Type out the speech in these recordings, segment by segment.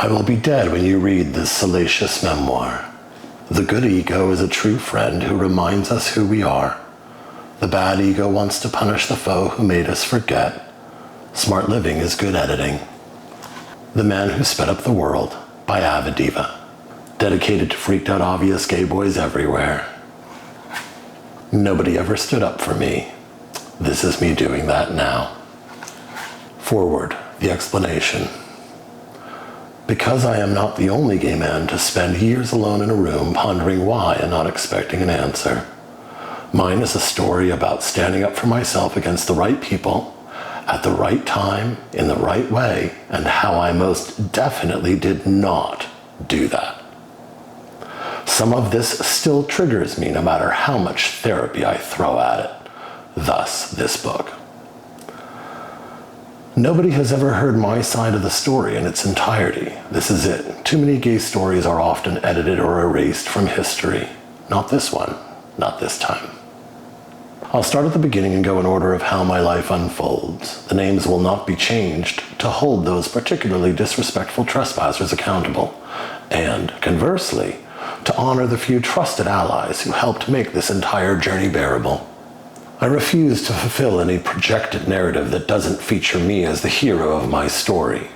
I will be dead when you read this salacious memoir. The good ego is a true friend who reminds us who we are. The bad ego wants to punish the foe who made us forget. Smart living is good editing. The Man Who Sped Up the World by AVIDDIVA. Dedicated to freaked out obvious gay boys everywhere. Nobody ever stood up for me. This is me doing that now. Forward, the explanation. Because I am not the only gay man to spend years alone in a room pondering why and not expecting an answer. Mine is a story about standing up for myself against the right people, at the right time, in the right way, and how I most definitely did not do that. Some of this still triggers me no matter how much therapy I throw at it. Thus, this book. Nobody has ever heard my side of the story in its entirety. This is it. Too many gay stories are often edited or erased from history. Not this one. Not this time. I'll start at the beginning and go in order of how my life unfolds. The names will not be changed to hold those particularly disrespectful trespassers accountable. And, conversely, to honor the few trusted allies who helped make this entire journey bearable. I refuse to fulfill any projected narrative that doesn't feature me as the hero of my story.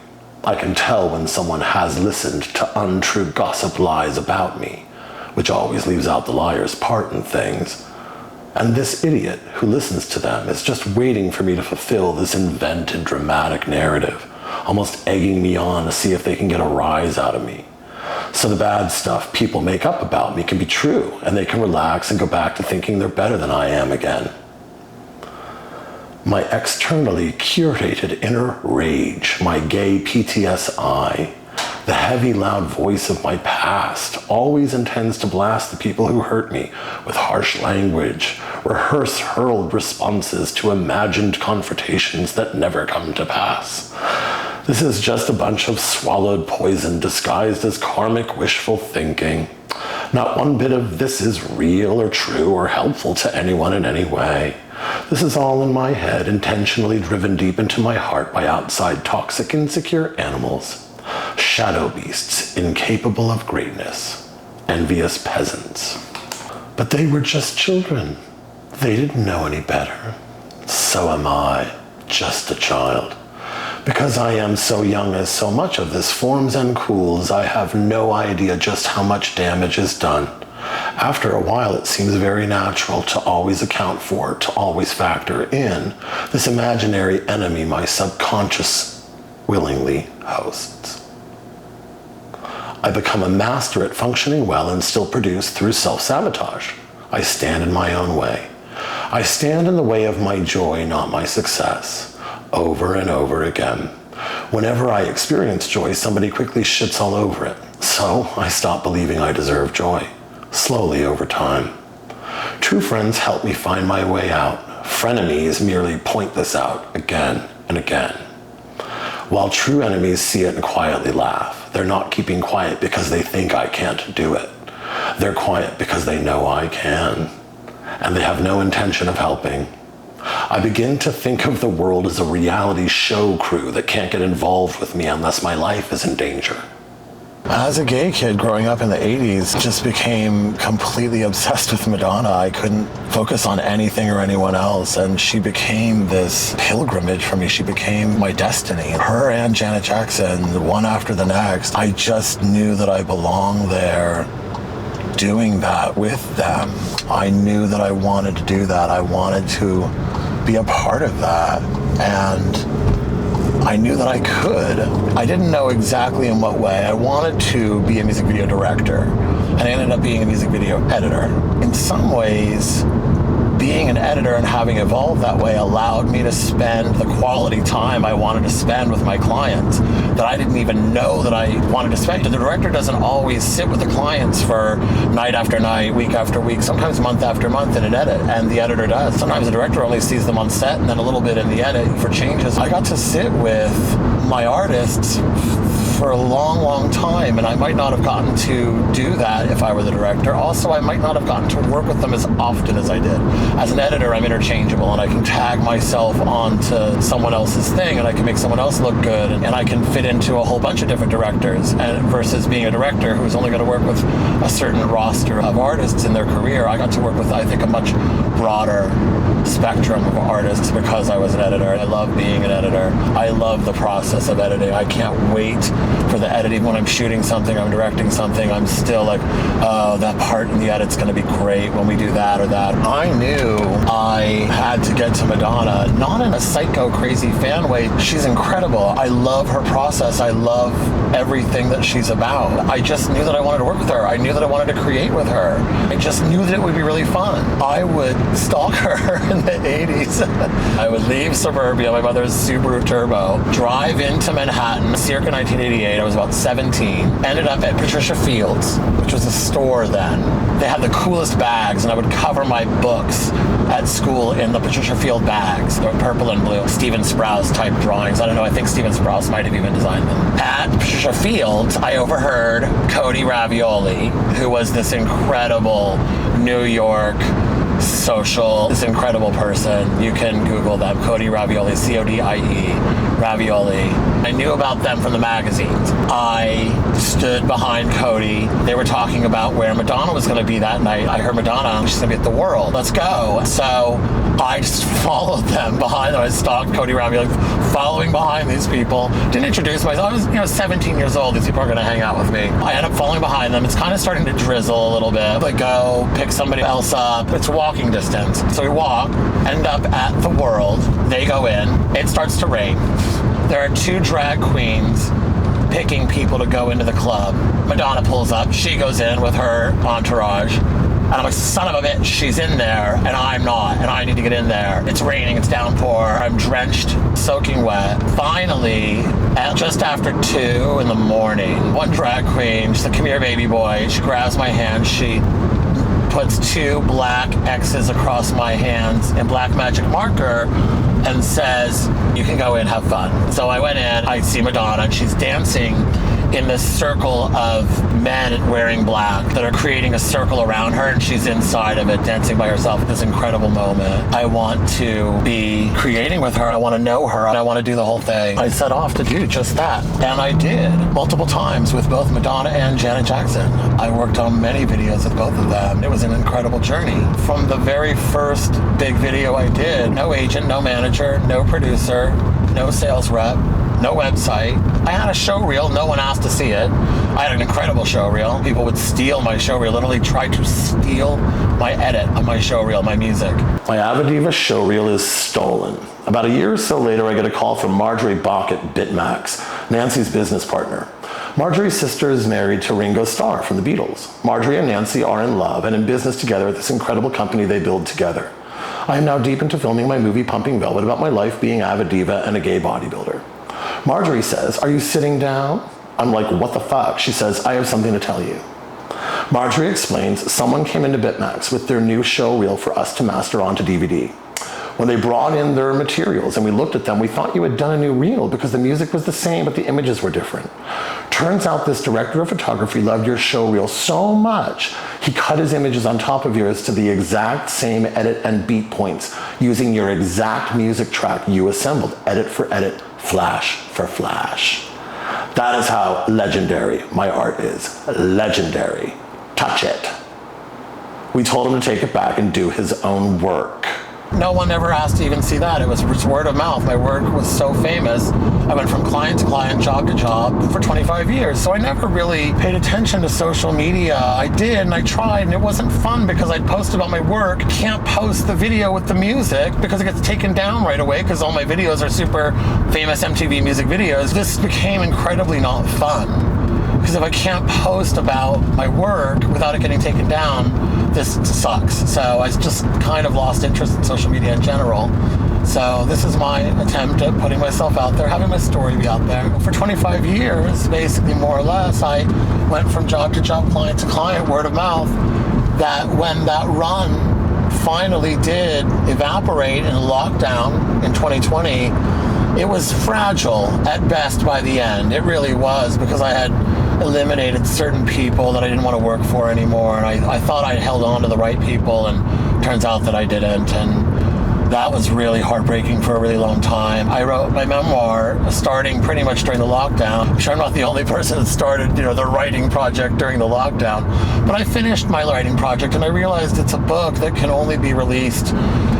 I can tell when someone has listened to untrue gossip lies about me, which always leaves out the liar's part in things. And this idiot who listens to them is just waiting for me to fulfill this invented dramatic narrative, almost egging me on to see if they can get a rise out of me. So the bad stuff people make up about me can be true, and they can relax and go back to thinking they're better than I am again. My externally curated inner rage, my gay PTSI, the heavy, loud voice of my past, always intends to blast the people who hurt me with harsh language, rehearse hurled responses to imagined confrontations that never come to pass. This is just a bunch of swallowed poison disguised as karmic wishful thinking. Not one bit of this is real or true or helpful to anyone in any way. This is all in my head, intentionally driven deep into my heart by outside toxic, insecure animals. Shadow beasts, incapable of greatness. Envious peasants. But they were just children. They didn't know any better. So am I, just a child. Because I am so young as so much of this forms and cools, I have no idea just how much damage is done. After a while, it seems very natural to always account for, to always factor in, this imaginary enemy my subconscious willingly hosts. I become a master at functioning well and still produce through self-sabotage. I stand in my own way. I stand in the way of my joy, not my success. Over and over again. Whenever I experience joy, somebody quickly shits all over it. So I stop believing I deserve joy. Slowly over time. True friends help me find my way out. Frenemies merely point this out again and again. While true enemies see it and quietly laugh. They're not keeping quiet because they think I can't do it. They're quiet because they know I can. And they have no intention of helping. I begin to think of the world as a reality show crew that can't get involved with me unless my life is in danger. As a gay kid growing up in the 80s, just became completely obsessed with Madonna. I couldn't focus on anything or anyone else, and she became this pilgrimage for me. She became my destiny. Her and Janet Jackson, one after the next, I just knew that I belonged there doing that with them. I knew that I wanted to do that. I wanted to be a part of that, and I knew that I could. I didn't know exactly in what way. I wanted to be a music video director, and I ended up being a music video editor. In some ways, being an editor and having evolved that way allowed me to spend the quality time I wanted to spend with my clients that I didn't even know that I wanted to spend. The director doesn't always sit with the clients for night after night, week after week, sometimes month after month in an edit, and the editor does. Sometimes the director only sees them on set and then a little bit in the edit for changes. I got to sit with my artists for a long, long time, and I might not have gotten to do that if I were the director. Also, I might not have gotten to work with them as often as I did. As an editor, I'm interchangeable, and I can tag myself onto someone else's thing, and I can make someone else look good, and I can fit into a whole bunch of different directors, and versus being a director who's only going to work with a certain roster of artists in their career. I got to work with, I think, a much broader spectrum of artists because I was an editor. I love being an editor. I love the process of editing. I can't wait for the editing. When I'm shooting something, I'm directing something, I'm still like, oh, that part in the edit's going to be great when we do that or that. I knew I had to get to Madonna, not in a psycho crazy fan way. She's incredible. I love her process. I love everything that she's about. I just knew that I wanted to work with her. I knew that I wanted to create with her. I just knew that it would be really fun. I would stalk her in the 80s. I would leave suburbia, my mother's Subaru Turbo, drive into Manhattan, circa 1988. I was about 17. Ended up at Patricia Field's, which was a store then. They had the coolest bags, and I would cover my books at school in the Patricia Field bags. They were purple and blue. Steven Sprouse type drawings. I don't know, I think Steven Sprouse might have even designed them. At Patricia Fields, I overheard Cody Ravioli, who was this incredible New York social, this incredible person. You can Google them, Cody Ravioli, C-O-D-I-E, Ravioli. I knew about them from the magazines. I stood behind Cody. They were talking about where Madonna was going to be that night. I heard Madonna, she's going to be at the World. Let's go. So I just followed them behind them. I stalked Cody Ravioli, following behind these people. Didn't introduce myself. I was 17 years old. These people are going to hang out with me. I end up following behind them. It's kind of starting to drizzle a little bit. I go pick somebody else up. It's walking distance. So we walk, end up at the World. They go in. It starts to rain. There are two drag queens picking people to go into the club. Madonna pulls up. She goes in with her entourage. And I'm like, son of a bitch, she's in there, and I'm not, and I need to get in there. It's raining, it's downpour, I'm drenched, soaking wet. Finally, at just after 2 in the morning, one drag queen, she's like, come here, baby boy. She grabs my hand, she puts 2 black X's across my hands in black magic marker and says, you can go in, have fun. So I went in, I see Madonna, and she's dancing in this circle of men wearing black that are creating a circle around her, and she's inside of it dancing by herself. This incredible moment. I want to be creating with her. I want to know her. I want to do the whole thing. I set off to do just that, and I did multiple times with both Madonna and Janet Jackson. I worked on many videos with both of them. It was an incredible journey. From the very first big video I did, no agent, no manager, no producer, no sales rep, no website. I had a show reel. No one asked to see it. I had an incredible show reel. People would steal my show reel, literally try to steal my edit of my show reel, my music. My AVIDDIVA show reel is stolen. About a year or so later, I get a call from Marjorie Bach at BitMax, Nancy's business partner. Marjorie's sister is married to Ringo Starr from the Beatles. Marjorie and Nancy are in love and in business together at this incredible company they build together. I am now deep into filming my movie Pumping Velvet about my life being AVIDDIVA and a gay bodybuilder. Marjorie says, are you sitting down? I'm like, what the fuck? She says, I have something to tell you. Marjorie explains, someone came into BitMax with their new show reel for us to master onto DVD. When they brought in their materials and we looked at them, we thought you had done a new reel because the music was the same, but the images were different. Turns out this director of photography loved your show reel so much, he cut his images on top of yours to the exact same edit and beat points, using your exact music track you assembled, edit for edit, flash for flash. That is how legendary my art is. Legendary. Touch it. We told him to take it back and do his own work. No one ever asked to even see that. It was just word of mouth. My work was so famous. I went from client to client, job to job for 25 years. So I never really paid attention to social media. I did, and I tried, and it wasn't fun because I'd post about my work. Can't post the video with the music because it gets taken down right away because all my videos are super famous MTV music videos. This became incredibly not fun. Because if I can't post about my work without it getting taken down, this sucks. So I just kind of lost interest in social media in general. So this is my attempt at putting myself out there, having my story be out there. For 25 years, basically more or less, I went from job to job, client to client, word of mouth, that when that run finally did evaporate in lockdown in 2020, It was fragile at best by the end. It really was, because I had eliminated certain people that I didn't want to work for anymore, and I thought I held on to the right people, and turns out that I didn't, and that was really heartbreaking for a really long time. I wrote my memoir starting pretty much during the lockdown. I'm sure I'm not the only person that started, the writing project during the lockdown, but I finished my writing project, and I realized it's a book that can only be released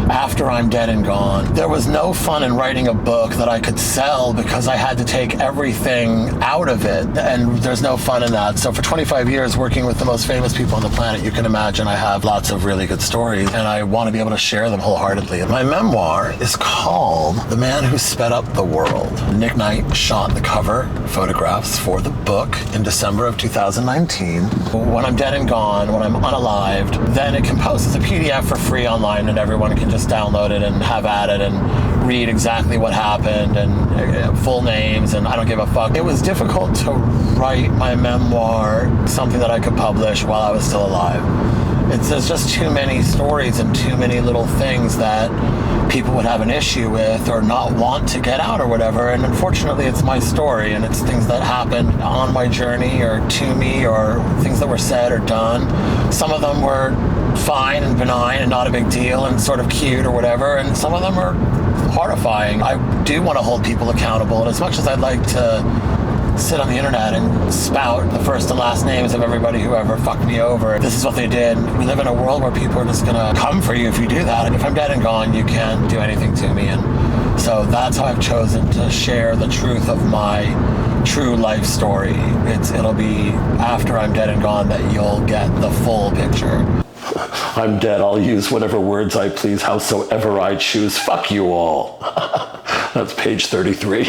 after I'm dead and gone. There was no fun in writing a book that I could sell, because I had to take everything out of it, and there's no fun in that. So for 25 years working with the most famous people on the planet, you can imagine I have lots of really good stories, and I want to be able to share them wholeheartedly. My memoir is called The Man Who Sped Up the World. Nick Knight shot the cover photographs for the book in December of 2019. When I'm dead and gone, when I'm unalived, then it can post as a PDF for free online, and everyone can just download it and have at it and read exactly what happened and full names, and I don't give a fuck. It was difficult to write my memoir, something that I could publish while I was still alive. There's just too many stories and too many little things that people would have an issue with or not want to get out or whatever, and unfortunately it's my story, and it's things that happened on my journey or to me, or things that were said or done. Some of them were fine and benign and not a big deal and sort of cute or whatever, and some of them are horrifying. I do want to hold people accountable, and as much as I'd like to sit on the internet and spout the first and last names of everybody who ever fucked me over, this is what they did, we live in a world where people are just gonna come for you if you do that, and if I'm dead and gone, you can't do anything to me. And so that's how I've chosen to share the truth of my true life story. It'll be after I'm dead and gone that you'll get the full picture. I'm dead, I'll use whatever words I please, howsoever I choose. Fuck you all. That's page 33.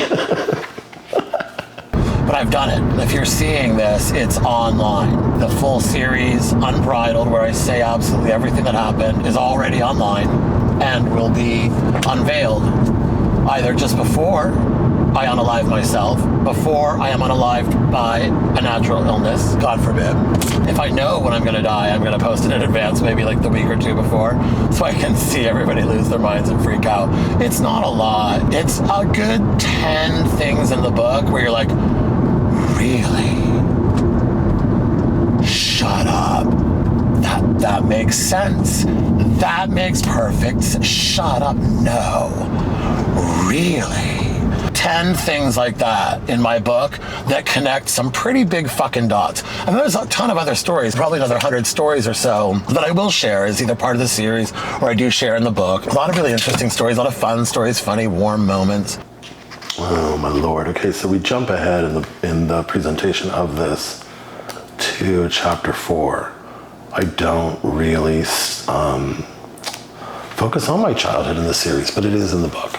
But I've done it. If you're seeing this, it's online. The full series, Unbridled, where I say absolutely everything that happened, is already online and will be unveiled either just before I unalive myself, before I am unalived by a natural illness, God forbid. If I know when I'm gonna die, I'm gonna post it in advance, maybe like the week or two before, so I can see everybody lose their minds and freak out. It's not a lot. It's a good 10 things in the book where you're like, really? Shut up. That makes sense. That makes perfect sense. Shut up. No. Really? 10 things like that in my book that connect some pretty big fucking dots. And there's a ton of other stories, probably another 100 stories or so that I will share as either part of the series or I do share in the book. A lot of really interesting stories, a lot of fun stories, funny, warm moments. Oh my Lord. Okay, so we jump ahead in the presentation of this to chapter 4. I don't really focus on my childhood in the series, but it is in the book.